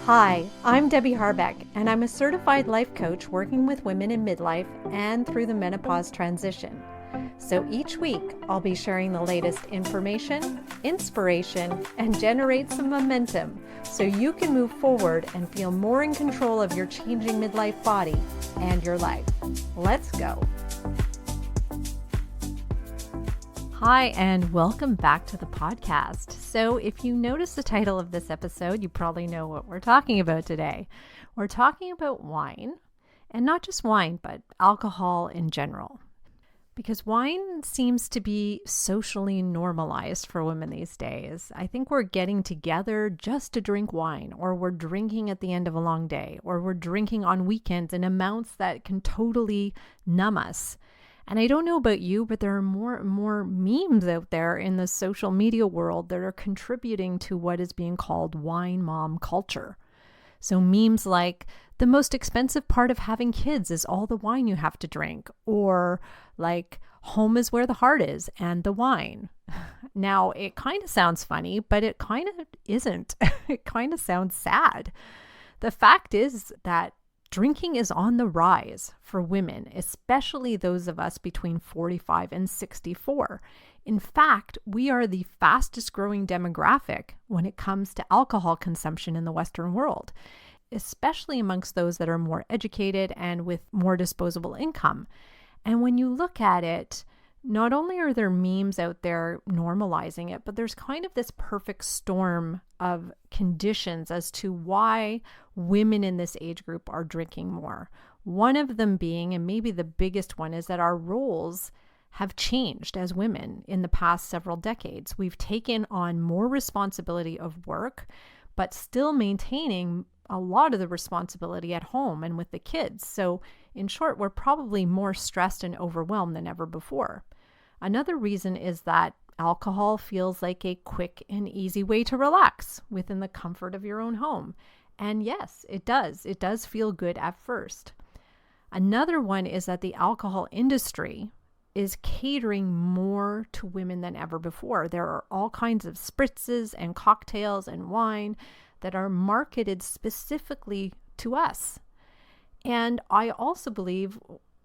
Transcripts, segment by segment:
Hi, I'm Debbie Harbeck, and I'm a certified life coach working with women in midlife and through the menopause transition. So each week, I'll be sharing the latest information, inspiration, and generate some momentum so you can move forward and feel more in control of your changing midlife body and your life. Let's go. Hi, and welcome back to the podcast. So if you notice the title of this episode, you probably know what we're talking about today. We're talking about wine, and not just wine, but alcohol in general. Because wine seems to be socially normalized for women these days. I think we're getting together just to drink wine, or we're drinking at the end of a long day, or we're drinking on weekends in amounts that can totally numb us. And I don't know about you, but there are more and more memes out there in the social media world that are contributing to what is being called wine mom culture. So memes like, the most expensive part of having kids is all the wine you have to drink, or like, home is where the heart is and the wine. Now, it kind of sounds funny, but it kind of isn't. It kind of sounds sad. The fact is that drinking is on the rise for women, especially those of us between 45 and 64. In fact, we are the fastest growing demographic when it comes to alcohol consumption in the Western world, especially amongst those that are more educated and with more disposable income. And when you look at it, not only are there memes out there normalizing it, but there's kind of this perfect storm of conditions as to why women in this age group are drinking more. One of them being, and maybe the biggest one, is that our roles have changed as women in the past several decades. We've taken on more responsibility of work, but still maintaining a lot of the responsibility at home and with the kids. So in short, we're probably more stressed and overwhelmed than ever before. Another reason is that alcohol feels like a quick and easy way to relax within the comfort of your own home. And yes, it does. It does feel good at first. Another one is that the alcohol industry is catering more to women than ever before. There are all kinds of spritzes and cocktails and wine that are marketed specifically to us. And I also believe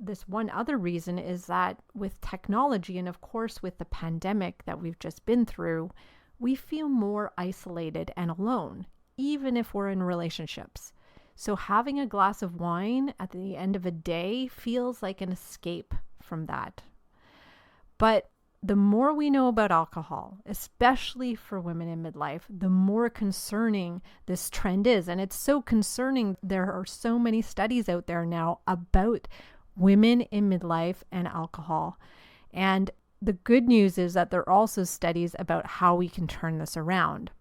this one other reason is that with technology, and of course with the pandemic that we've just been through, we feel more isolated and alone, even if we're in relationships. So having a glass of wine at the end of a day feels like an escape from that. But the more we know about alcohol, especially for women in midlife, the more concerning this trend is. And it's so concerning. There are so many studies out there now about women in midlife and alcohol. And the good news is that there are also studies about how we can turn this around.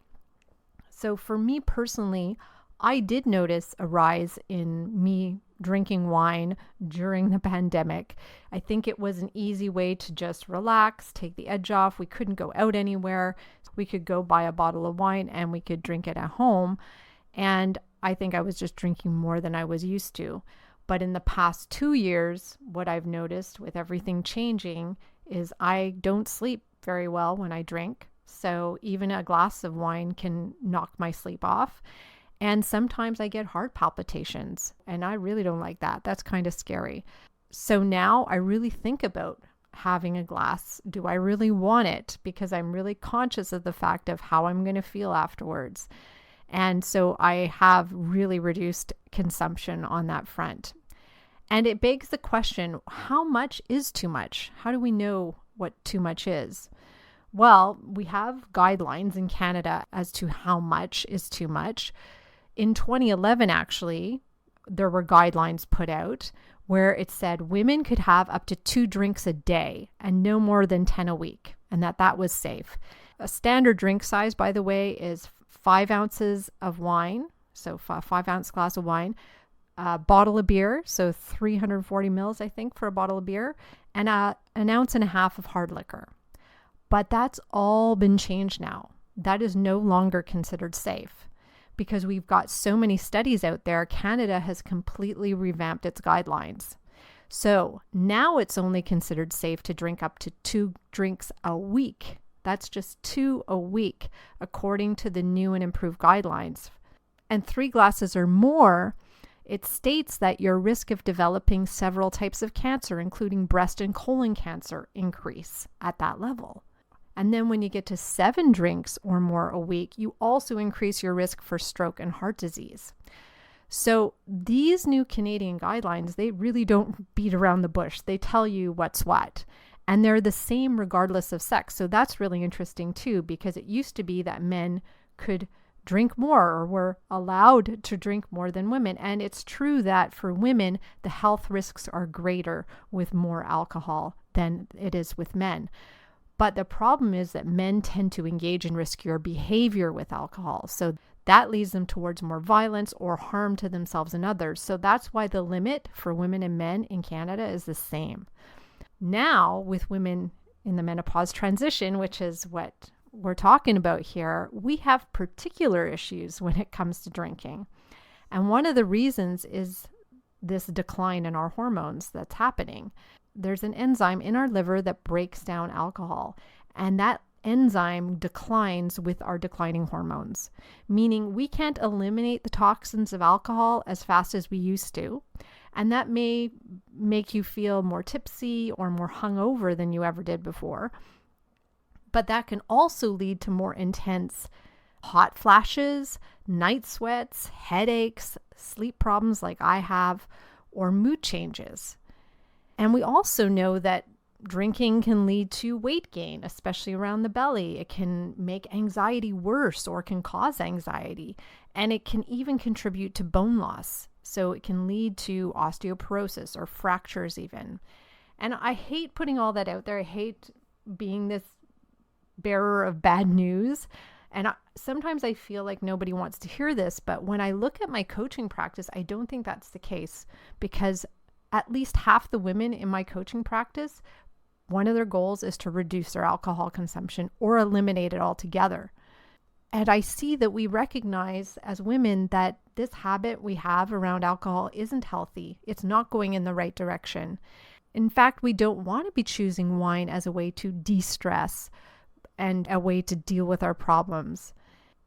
So for me personally, I did notice a rise in me drinking wine during the pandemic. I think it was an easy way to just relax, take the edge off. We couldn't go out anywhere. We could go buy a bottle of wine and we could drink it at home. And I think I was just drinking more than I was used to. But in the past 2 years, what I've noticed with everything changing is I don't sleep very well when I drink. So even a glass of wine can knock my sleep off. And sometimes I get heart palpitations, and I really don't like that. That's kind of scary. So now I really think about having a glass. Do I really want it? Because I'm really conscious of the fact of how I'm going to feel afterwards. And so I have really reduced consumption on that front. And it begs the question, how much is too much? How do we know what too much is? Well, we have guidelines in Canada as to how much is too much. In 2011, actually, there were guidelines put out where it said women could have up to 2 drinks a day and no more than 10 a week, and that was safe. A standard drink size, by the way, is 5 ounces of wine, so 5-ounce glass of wine, a bottle of beer, so 340 mils, I think, for a bottle of beer, and an ounce and a half of hard liquor. But that's all been changed now. That is no longer considered safe. Because we've got so many studies out there, Canada has completely revamped its guidelines. So now it's only considered safe to drink up to 2 drinks a week. That's just 2 a week, according to the new and improved guidelines. and 3 glasses or more, it states that your risk of developing several types of cancer, including breast and colon cancer, increase at that level. And then when you get to 7 drinks or more a week, you also increase your risk for stroke and heart disease. So these new Canadian guidelines, they really don't beat around the bush. They tell you what's what. And they're the same regardless of sex. So that's really interesting too, because it used to be that men could drink more or were allowed to drink more than women. And it's true that for women, the health risks are greater with more alcohol than it is with men. But the problem is that men tend to engage in riskier behavior with alcohol. So that leads them towards more violence or harm to themselves and others. So that's why the limit for women and men in Canada is the same. Now, with women in the menopause transition, which is what we're talking about here, we have particular issues when it comes to drinking. And one of the reasons is this decline in our hormones that's happening. There's an enzyme in our liver that breaks down alcohol, and that enzyme declines with our declining hormones, meaning we can't eliminate the toxins of alcohol as fast as we used to. And that may make you feel more tipsy or more hungover than you ever did before. But that can also lead to more intense hot flashes, night sweats, headaches, sleep problems like I have, or mood changes. And we also know that drinking can lead to weight gain, especially around the belly. It can make anxiety worse or can cause anxiety. And it can even contribute to bone loss. So it can lead to osteoporosis or fractures even. And I hate putting all that out there. I hate being this bearer of bad news. And sometimes I feel like nobody wants to hear this. But when I look at my coaching practice, I don't think that's the case, because at least half the women in my coaching practice, one of their goals is to reduce their alcohol consumption or eliminate it altogether. And I see that we recognize as women that this habit we have around alcohol isn't healthy. It's not going in the right direction. In fact, we don't want to be choosing wine as a way to de-stress and a way to deal with our problems.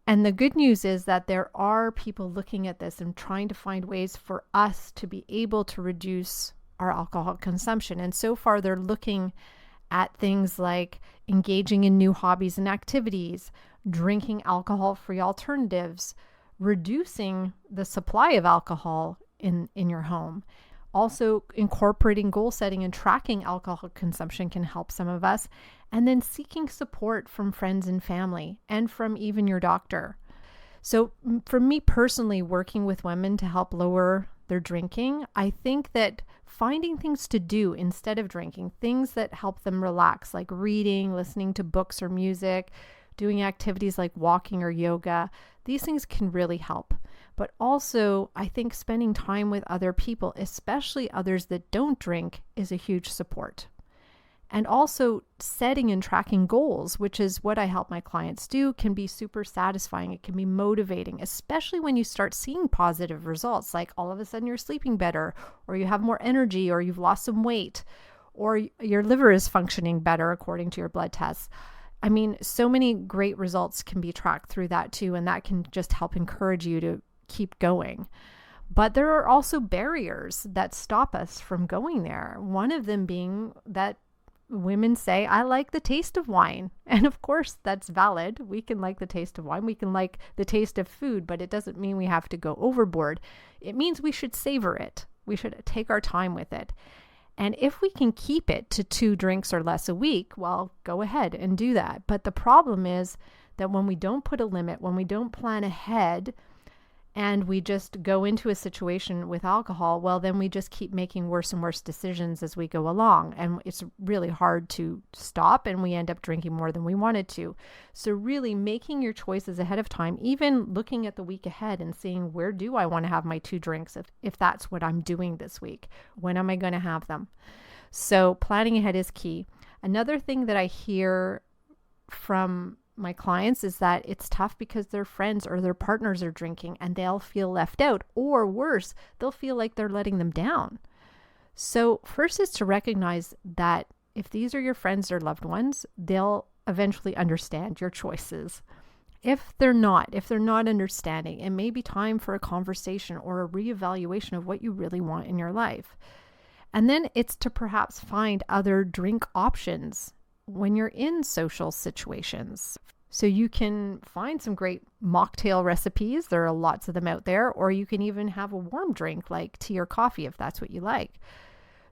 And the good news is that there are people looking at this and trying to find ways for us to be able to reduce our alcohol consumption. And so far, they're looking at things like engaging in new hobbies and activities, drinking alcohol-free alternatives, reducing the supply of alcohol in your home. Also, incorporating goal setting and tracking alcohol consumption can help some of us. And then seeking support from friends and family and from even your doctor. So for me personally, working with women to help lower their drinking, I think that finding things to do instead of drinking, things that help them relax, like reading, listening to books or music, doing activities like walking or yoga, these things can really help. But also, I think spending time with other people, especially others that don't drink, is a huge support. And also setting and tracking goals, which is what I help my clients do, can be super satisfying. It can be motivating, especially when you start seeing positive results, like all of a sudden you're sleeping better, or you have more energy, or you've lost some weight, or your liver is functioning better according to your blood tests. I mean, so many great results can be tracked through that too, and that can just help encourage you to keep going. But there are also barriers that stop us from going there. One of them being that women say, I like the taste of wine. And of course, that's valid. We can like the taste of wine. We can like the taste of food, but it doesn't mean we have to go overboard. It means we should savor it. We should take our time with it. And if we can keep it to 2 drinks or less a week, well, go ahead and do that. But the problem is that when we don't put a limit, when we don't plan ahead, and we just go into a situation with alcohol, well, then we just keep making worse and worse decisions as we go along. And it's really hard to stop, and we end up drinking more than we wanted to. So really making your choices ahead of time, even looking at the week ahead and seeing, where do I want to have my 2 drinks if that's what I'm doing this week? When am I going to have them? So planning ahead is key. Another thing that I hear from my clients is that it's tough because their friends or their partners are drinking and they'll feel left out, or worse, they'll feel like they're letting them down. So first is to recognize that if these are your friends or loved ones, they'll eventually understand your choices. If they're not understanding, it may be time for a conversation or a reevaluation of what you really want in your life. And then it's to perhaps find other drink options when you're in social situations. So you can find some great mocktail recipes. There are lots of them out there, or you can even have a warm drink like tea or coffee if that's what you like.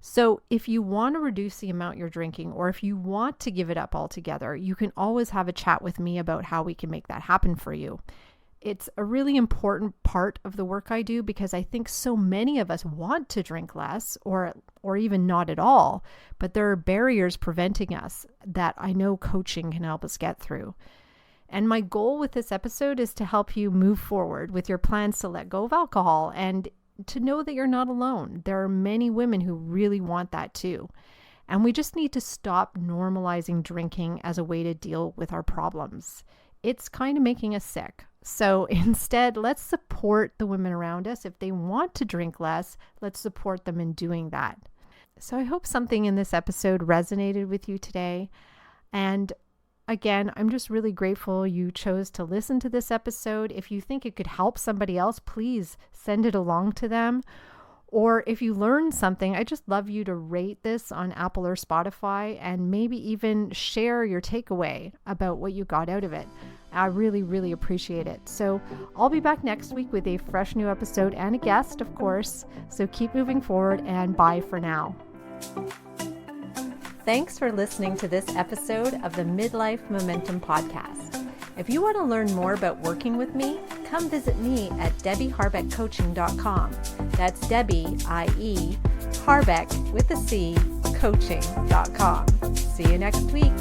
So if you want to reduce the amount you're drinking, or if you want to give it up altogether, you can always have a chat with me about how we can make that happen for you. It's a really important part of the work I do because I think so many of us want to drink less or even not at all, but there are barriers preventing us that I know coaching can help us get through. And my goal with this episode is to help you move forward with your plans to let go of alcohol and to know that you're not alone. There are many women who really want that too. And we just need to stop normalizing drinking as a way to deal with our problems. It's kind of making us sick. So instead, let's support the women around us. If they want to drink less, let's support them in doing that. So I hope something in this episode resonated with you today. And again, I'm just really grateful you chose to listen to this episode. If you think it could help somebody else, please send it along to them. Or if you learned something, I just love you to rate this on Apple or Spotify and maybe even share your takeaway about what you got out of it. I really, really appreciate it. So I'll be back next week with a fresh new episode and a guest, of course. So keep moving forward and bye for now. Thanks for listening to this episode of the Midlife Momentum Podcast. If you want to learn more about working with me, come visit me at debbieharbeckcoaching.com. That's Debbie, I-E, Harbeck with a C, coaching.com. See you next week.